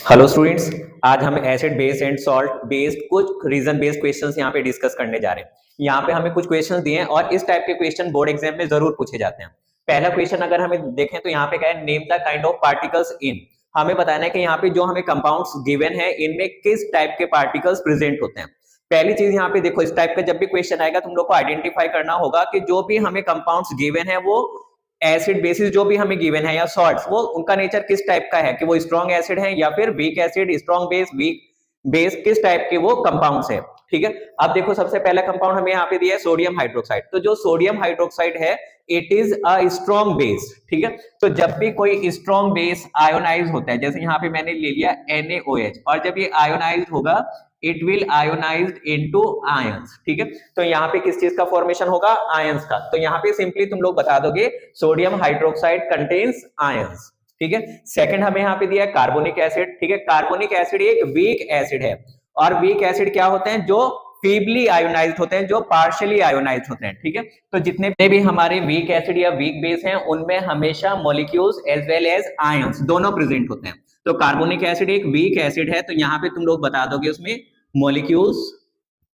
Hello students. आज हम acid base and salt based कुछ रीजन बेस्ड क्वेश्चंस यहाँ पे डिस्कस करने जा रहे हैं। यहाँ पे हमें कुछ क्वेश्चंस दिए हैं और इस टाइप के क्वेश्चन बोर्ड एग्जाम में जरूर पूछे जाते हैं। पहला क्वेश्चन अगर हमें देखें तो यहाँ पे क्या है, name the kind of particles in. हमें बताना है कि यहाँ पे जो हमें कंपाउंड्स गिवन है इनमें किस टाइप के पार्टिकल्स प्रेजेंट होते हैं। पहली चीज यहाँ पे देखो, इस टाइप का जब भी क्वेश्चन आएगा तुम लोग को आइडेंटिफाई करना होगा कि जो भी हमें कंपाउंड्स गिवन है वो एसिड बेसिस जो भी हमें गिवन है या सॉल्ट्स, वो उनका नेचर किस टाइप का है, कि वो स्ट्रॉन्ग एसिड है या फिर weak acid, strong base, weak base, किस टाइप के वो कंपाउंड्स है। ठीक है, अब देखो सबसे पहला कंपाउंड हमें यहाँ पे दिया है सोडियम हाइड्रोक्साइड। तो जो सोडियम हाइड्रोक्साइड है it is a strong base. ठीक है, तो जब भी कोई स्ट्रॉन्ग बेस आयोनाइज होता है, जैसे यहाँ पे मैंने ले लिया NaOH, और जब ये आयोनाइज होगा it will ionised into ions. ठीक है, तो यहाँ पे किस चीज का फॉर्मेशन होगा, आयंस का। तो यहाँ पे सिंपली तुम लोग बता दोगे सोडियम हाइड्रोक्साइड कंटेन्स आयंस। ठीक है, सेकंड हमें यहाँ पे दिया है कार्बोनिक एसिड। ठीक है, कार्बोनिक एसिड एक वीक एसिड है, और वीक एसिड क्या होते हैं, जो फीबली आयोनाइज्ड होते हैं, जो पार्शियली आयोनाइज्ड होते हैं। ठीक है, तो जितने भी हमारे वीक एसिड या वीक बेस हैं उनमें हमेशा molecules as well as ions दोनों प्रेजेंट होते हैं। तो कार्बोनिक एसिड एक वीक एसिड है, तो यहाँ पे तुम लोग बता दोगे उसमें molecules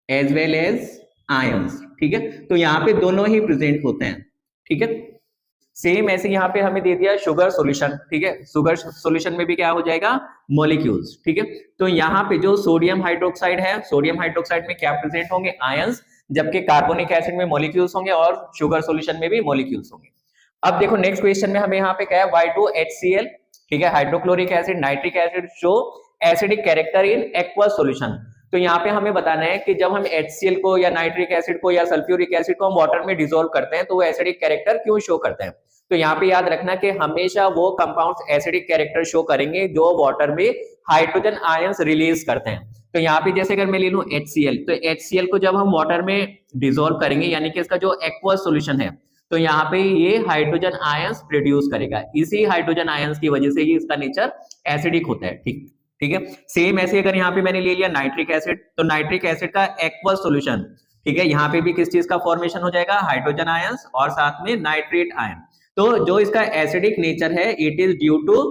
as well as ions. ठीक है, तो यहाँ पे दोनों ही प्रेजेंट होते हैं। ठीक है, सेम ऐसे यहाँ पे हमें दे दिया शुगर सॉल्यूशन। ठीक है, शुगर सॉल्यूशन में भी क्या हो जाएगा, मॉलिक्यूल्स। ठीक है, तो यहाँ पे जो सोडियम हाइड्रोक्साइड है, सोडियम हाइड्रोक्साइड में क्या प्रेजेंट होंगे, आयंस, जबकि कार्बोनिक एसिड में मॉलिक्यूल्स होंगे और शुगर सॉल्यूशन में भी मॉलिक्यूल्स होंगे। अब देखो नेक्स्ट क्वेश्चन में हमें यहाँ पे क्या है, Y2HCl। ठीक है, hydrochloric acid, nitric acid show acidic character in aqueous solution. तो यहाँ पे हमें बताना है कि जब हम HCl को या नाइट्रिक एसिड को या सल्फ्यूरिक एसिड को हम वाटर में डिसॉल्व करते हैं तो वो एसिडिक कैरेक्टर क्यों शो करते हैं। तो यहाँ पे याद रखना कि हमेशा वो कंपाउंड्स एसिडिक कैरेक्टर शो करेंगे जो वाटर में हाइड्रोजन आयंस रिलीज करते हैं। तो यहाँ पे जैसे अगर मैं ले लूं HCl, तो HCl को जब हम वाटर में डिसॉल्व करेंगे यानी कि इसका जो एक्वस सॉल्यूशन है, तो यहाँ पे ये हाइड्रोजन आयंस प्रोड्यूस करेगा। इसी हाइड्रोजन आयंस की वजह से ही इसका नेचर एसिडिक होता है। ठीक ठीक है, सेम ऐसे अगर यहाँ पे मैंने ले लिया नाइट्रिक एसिड, तो नाइट्रिक एसिड का एक्वस सॉल्यूशन, ठीक है, यहाँ पे भी किस चीज का फॉर्मेशन हो जाएगा, हाइड्रोजन आयंस और साथ में नाइट्रेट आयन। तो जो इसका एसिडिक नेचर है it is due to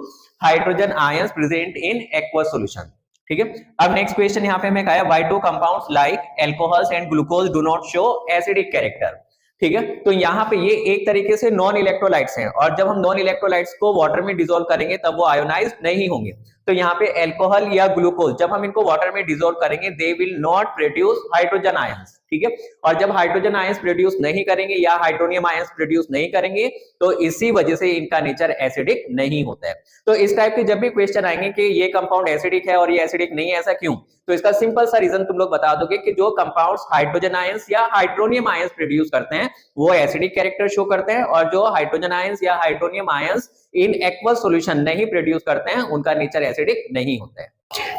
hydrogen ions present in aqueous solution. ठीक है, अब नेक्स्ट क्वेश्चन यहाँ पे हमें कहा है Y2 compounds like alcohols and glucose do not show acidic character. ठीक है, तो यहाँ पे ये एक तरीके से नॉन इलेक्ट्रोलाइट्स हैं, और जब हम नॉन इलेक्ट्रोलाइट्स को वाटर में डिसॉल्व करेंगे तब वो आयोनाइज नहीं होंगे। तो यहाँ पे एल्कोहल या ग्लूकोज जब हम इनको वाटर में डिसॉल्व करेंगे they will not produce hydrogen ions. ठीक है, और जब हाइड्रोजन आयंस प्रोड्यूस नहीं करेंगे या हाइड्रोनियम आयंस प्रोड्यूस नहीं करेंगे तो इसी वजह से इनका नेचर एसिडिक नहीं होता है। तो इस टाइप के जब भी क्वेश्चन आएंगे कि ये कंपाउंड एसिडिक है और ये एसिडिक नहीं है, ऐसा क्यों, तो इसका सिंपल सा रीजन तुम लोग बता दोगे कि जो कंपाउंड्स हाइड्रोजन आयंस या हाइड्रोनियम आयंस प्रोड्यूस करते हैं वो एसिडिक कैरेक्टर शो करते हैं, और जो हाइड्रोजन आयंस या hydronium ions in aqueous solution नहीं प्रोड्यूस करते हैं उनका नेचर एसिडिक नहीं होता है।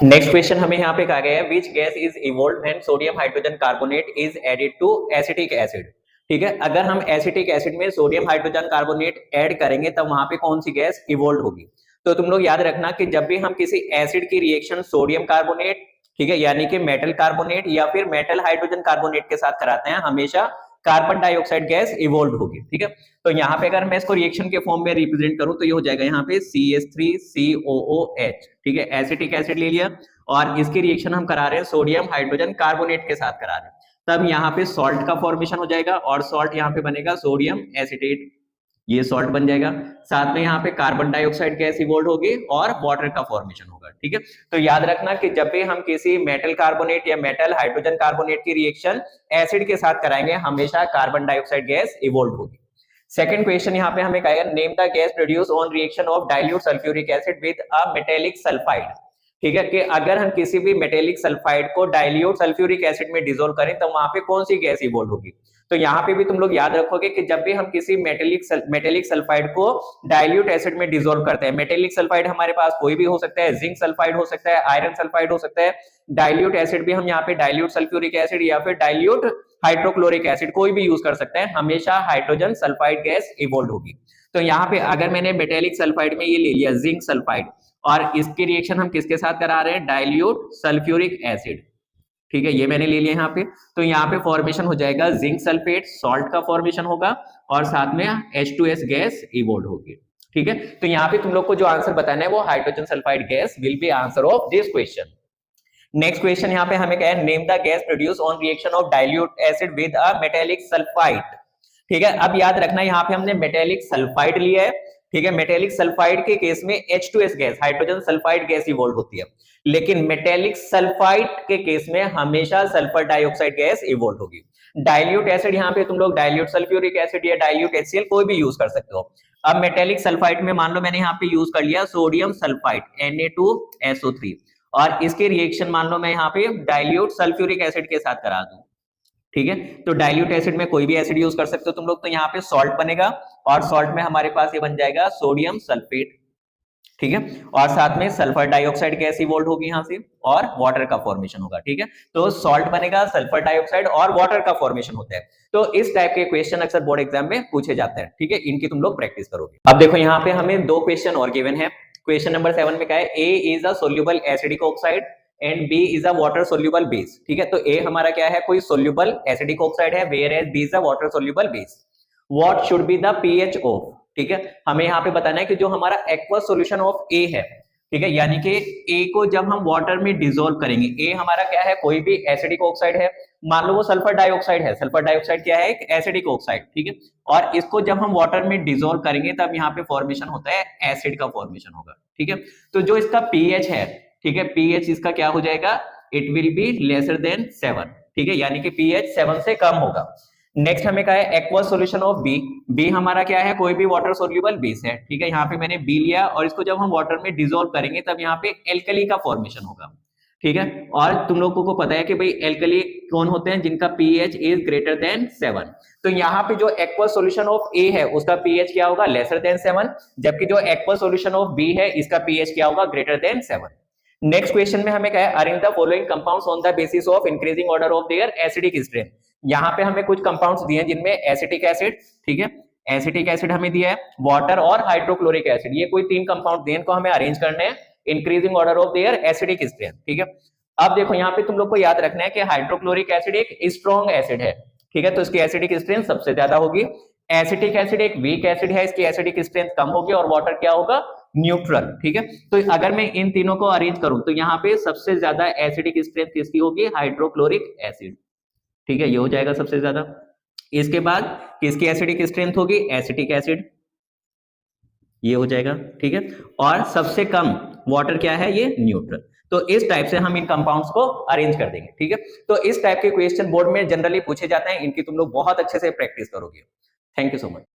नेक्स्ट क्वेश्चन हमें यहाँ पे कहा गया है which gas is evolved when sodium hydrogen carbonate is added to acetic acid. ठीक है, अगर हम एसिटिक एसिड में सोडियम हाइड्रोजन कार्बोनेट ऐड करेंगे तब वहां पे कौन सी गैस इवॉल्व होगी। तो तुम लोग याद रखना कि जब भी हम किसी एसिड की रिएक्शन सोडियम कार्बोनेट, ठीक है, यानी कि मेटल कार्बोनेट या फिर मेटल हाइड्रोजन कार्बोनेट के साथ कराते हैं हमेशा कार्बन डाइऑक्साइड गैस इवॉल्व होगी। ठीक है, तो यहाँ पे अगर मैं इसको रिएक्शन के फॉर्म में रिप्रेजेंट करूं तो ये हो जाएगा यहाँ पे CH3COOH। ठीक है, एसिटिक एसिड ले लिया और इसकी रिएक्शन हम करा रहे हैं सोडियम हाइड्रोजन कार्बोनेट के साथ करा रहे हैं, तब यहाँ पे सॉल्ट का फॉर्मेशन हो जाएगा और सॉल्ट यहाँ पे बनेगा सोडियम एसिटेट, ये सॉल्ट बन जाएगा। साथ में यहाँ पे कार्बन डाइऑक्साइड गैस इवॉल्व होगी और वाटर का फॉर्मेशन होगा। ठीक है, तो याद रखना कि जब भी हम किसी मेटल कार्बोनेट या मेटल हाइड्रोजन कार्बोनेट की रिएक्शन एसिड के साथ कराएंगे हमेशा कार्बन डाइऑक्साइड गैस इवॉल्व होगी। सेकंड क्वेश्चन यहाँ पे हमें कहेगा name the gas produce on reaction of dilute sulphuric acid with a metallic sulphide. ठीक है, कि अगर हम किसी भी मेटेलिक सल्फाइड को डाइल्यूट सल्फ्यूरिक एसिड में डिसॉल्व करें तो वहां पे कौन सी गैस इवॉल्व होगी। तो यहाँ पे भी तुम लोग याद रखोगे कि जब भी हम किसी मेटेलिक सल्फाइड को डाइल्यूट एसिड में डिसॉल्व करते हैं, मेटेलिक सल्फाइड हमारे पास कोई भी हो सकता है, जिंक सल्फाइड हो सकता है, आयरन सल्फाइड हो सकता है, डाइल्यूट एसिड भी हम यहाँ पे डाइल्यूट सल्फ्यूरिक एसिड या फिर डाइल्यूट हाइड्रोक्लोरिक एसिड कोई भी यूज कर सकते हैं, हमेशा हाइड्रोजन सल्फाइड गैस इवॉल्व होगी। तो यहाँ पे अगर मैंने मेटेलिक सल्फाइड में ये ले लिया जिंक सल्फाइड और इसकी रिएक्शन हम किसके साथ करा रहे हैं, डाइल्यूट सल्फ्यूरिक एसिड। ठीक है, ये मैंने ले लिया यहाँ पे, तो यहाँ पे फॉर्मेशन हो जाएगा जिंक सल्फेट, सॉल्ट का फॉर्मेशन होगा और साथ में H2S गैस इवॉल्व होगी। ठीक है, तो यहाँ पे तुम लोग को जो आंसर बताना है वो hydrogen sulphide gas will be answer of this question. Next question यहाँ पे हमें क्या है, name the gas produce on reaction of dilute acid with a metallic sulphide. ठीक है, अब याद रखना यहाँ पे हमने मेटेलिक सल्फाइड लिया है। ठीक है, मेटेलिक सल्फाइड के केस में H2S gas, hydrogen sulphide gas evolve होती है, लेकिन मेटेलिक सल्फाइड के केस में हमेशा सल्फर डाइऑक्साइड गैस इवॉल्व होगी। डाइल्यूट एसिड यहाँ पे तुम लोग डाइल्यूट सल्फ्यूरिक एसिड या डाइल्यूट HCl कोई भी यूज कर सकते हो। अब मेटेलिक सल्फाइड में मान लो मैंने यहाँ पे यूज कर लिया सोडियम सल्फाइड Na2SO3, और इसके रिएक्शन मान लो मैं यहाँ पे डाइल्यूट सल्फ्यूरिक एसिड के साथ करा दूं। ठीक है, तो डाइल्यूट एसिड में कोई भी एसिड यूज कर सकते हो तुम लोग, तो यहाँ पे सॉल्ट बनेगा, और सॉल्ट में हमारे पास ये बन जाएगा सोडियम सल्फेट। ठीक है, और साथ में सल्फर डाइऑक्साइड गैस इवॉल्व होगी यहाँ से, और वाटर का फॉर्मेशन होगा। ठीक है, तो सॉल्ट बनेगा, सल्फर डाइऑक्साइड और वाटर का फॉर्मेशन होता है। तो इस टाइप के क्वेश्चन अक्सर बोर्ड एग्जाम में पूछे जाते हैं। ठीक है, इनकी तुम लोग प्रैक्टिस करोगे। अब देखो यहाँ पे हमें 2 क्वेश्चन और गिवन है। क्वेश्चन नंबर 7 में क्या है, A is a soluble acidic oxide and B is a water soluble base. ठीक है, तो A हमारा क्या है, कोई सोल्यूबल एसिडिक ऑक्साइड है, whereas B is a water soluble base. What should be the pH of. ठीक है, हमें यहाँ पे बताना है कि जो हमारा एक्वस सॉल्यूशन ऑफ A है, ठीक है, यानी कि A को जब हम वाटर में डिसॉल्व करेंगे, A हमारा क्या है, कोई भी एसिडिक ऑक्साइड है, मान लो वो सल्फर डाइऑक्साइड है। सल्फर डाइऑक्साइड क्या है, एक एसिडिक ऑक्साइड। ठीक है, और इसको जब हम वाटर में डिसॉल्व करेंगे तब यहाँ पे फॉर्मेशन होता है एसिड का फॉर्मेशन होगा। ठीक है, तो जो इसका pH है, ठीक है, pH इसका क्या हो जाएगा, it will be lesser than 7। ठीक है, यानी कि pH 7 से कम होगा। नेक्स्ट हमें क्या है, aqueous solution of B। B हमारा क्या है, कोई भी वाटर सोल्यूबल बेस है। ठीक है, यहाँ पे मैंने B लिया, और इसको जब हम वाटर में डिसॉल्व करेंगे तब यहाँ पे एल्कली का फॉर्मेशन होगा। ठीक है, और तुम लोगों को पता है कि भाई एल्कली कौन होते हैं, जिनका pH इज ग्रेटर देन 7। तो यहाँ पे जो एक्वस सॉल्यूशन ऑफ A है उसका pH क्या होगा, लेसर देन 7, जबकि जो एक्वस सॉल्यूशन ऑफ B है इसका pH क्या होगा, ग्रेटर देन 7। नेक्स्ट क्वेश्चन में हमें क्या है, arrange the following compounds on the basis of increasing order of their acidic strength. यहाँ पे हमें कुछ कंपाउंड्स दिए हैं जिनमें एसिटिक एसिड, ठीक है, एसिटिक एसिड हमें दिया है, वाटर और हाइड्रोक्लोरिक एसिड, ये कोई 3 कंपाउंड दिए, इनको हमें अरेंज करने हैं increasing order of their acidic strength. ठीक है, अब देखो यहाँ पे तुम लोग को याद रखना है कि हाइड्रोक्लोरिक एसिड एक स्ट्रॉन्ग एसिड है। ठीक है, तो इसकी एसिडिक स्ट्रेंथ सबसे ज्यादा होगी। एसिटिक एसिड एक वीक एसिड है, इसकी एसिडिक स्ट्रेंथ कम होगी, और वाटर क्या होगा, न्यूट्रल। ठीक है, तो अगर मैं इन तीनों को अरेंज करूं तो यहाँ पे सबसे ज्यादा एसिडिक स्ट्रेंथ किसकी होगी, हाइड्रोक्लोरिक एसिड। ठीक है, ये हो जाएगा सबसे ज्यादा। इसके बाद किसकी एसिडिक स्ट्रेंथ होगी, एसिटिक एसिड, ये हो जाएगा। ठीक है, और सबसे कम वाटर क्या है, ये न्यूट्रल। तो इस टाइप से हम इन कंपाउंड्स को अरेंज कर देंगे। ठीक है, तो इस टाइप के क्वेश्चन बोर्ड में जनरली पूछे जाते हैं, इनकी तुम लोग बहुत अच्छे से प्रैक्टिस करोगे। Thank you so much.